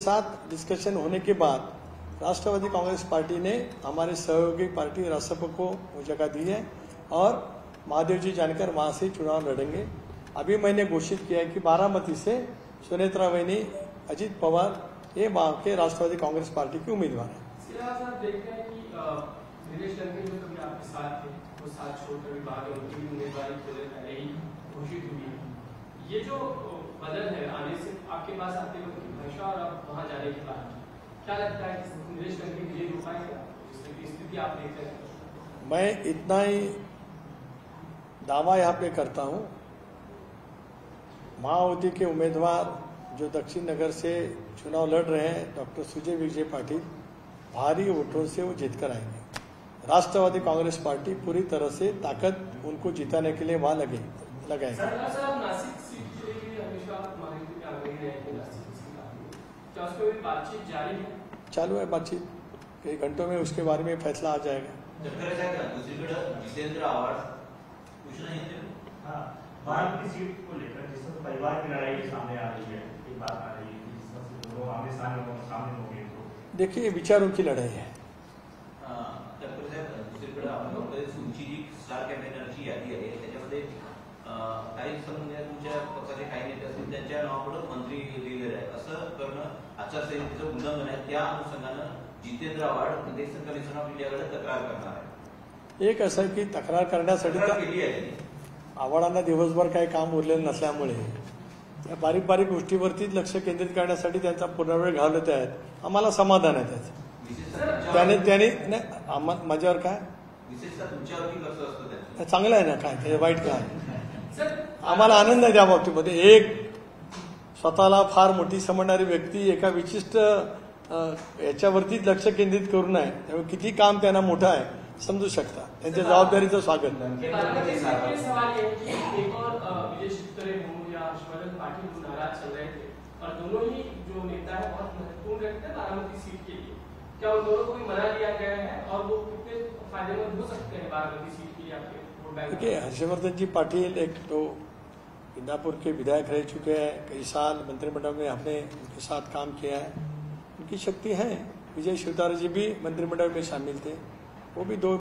साथ डिस्कशन होने के बाद राष्ट्रवादी कांग्रेस पार्टी ने हमारे सहयोगी पार्टी रासप को वो जगह दी है और महादेव जी जानकर वहां से चुनाव लड़ेंगे। अभी मैंने घोषित किया है कि बारामती से सुनेत्रा वैनी अजीत पवार ये वहां के राष्ट्रवादी कांग्रेस पार्टी की उम्मीदवार है। देखते हैं कि नीलेश लंके जो कभी आपके साथ थे वो साथ छोड़कर भी भागे, उनकी भी उम्मीदवारी पहले ही घोषित हुई है। ये जो बदल है आने से आपके पास आते वक्त की भाषा और अब वहां जाने के बाद क्या लगता है कि नीलेश लंके विजय हो पाएगा? स्थिति आप देखते हैं? मैं इतना ही दावा यहाँ पे करता हूँ, मायावती के उम्मीदवार जो दक्षिण नगर से चुनाव लड़ रहे हैं डॉक्टर सुजय विजय पाटिल, भारी वोटों से वो जीतकर आएंगे। राष्ट्रवादी कांग्रेस पार्टी पूरी तरह से ताकत उनको जिताने के लिए वहां लगाएंगे। चालू है बातचीत, कई घंटों में उसके बारे में फैसला आ जाएगा। जितेंद्र आवाज कुछ नहीं है बारामती सीट को लेकर जिस परिवार की लड़ाई सामने आ रही है, एक बात आ रही है कि दोनों आमने सामने हो गए तो देखिए विचारों की लड़ाई है। दुसरीकडे आपण तुमची जी स्टार कॅम्पेनरची यादी आहे त्याच्यामध्ये काही समजा तुमच्या पक्षाचे काही नेते असतील त्यांच्या नावापुढे मंत्री लिहिलेले आहे, असं करणं आचारसंहितेचं उल्लंघन आहे। त्या अनुषंगानं Jitendra Awhad election commission of इंडियाकडे तक्रार करणार आहे। एक असं की तक्रार करण्यासाठी केली आहे आव्हाडांना दिवसभर काही काम उरलेलं नसल्यामुळे त्या बारीक बारीक गोष्टीवरतीच लक्ष केंद्रित करण्यासाठी त्यांचा पूर्ण वेळ घालवत आहेत। आम्हाला समाधान आहे त्याचं। त्याने माझ्यावर काय चांगलं आहे ना, काय ते वाईट काय? आम्हाला आनंद आहे त्या बाबतीमध्ये। एक स्वतःला फार मोठी समजणारी व्यक्ती एका विशिष्ट याच्यावरतीच लक्ष केंद्रित करू नये, त्यामुळे किती काम त्यांना मोठं आहे समजू शकता, त्यांच्या जबाबदारीचं स्वागत। क्या उन दोनों को भी मना लिया गया है और वो कितने फायदेमंद हो सकते हैं बारामती सीट के लिए आपके वोट बैंक? देखिए हर्षवर्धन जी पाटिल एक तो इंदापुर के विधायक रह चुके हैं, कई साल मंत्रिमंडल में हमने उनके साथ काम किया है, उनकी शक्ति है। विजय शिवतारे जी भी मंत्रिमंडल में शामिल थे, वो भी 2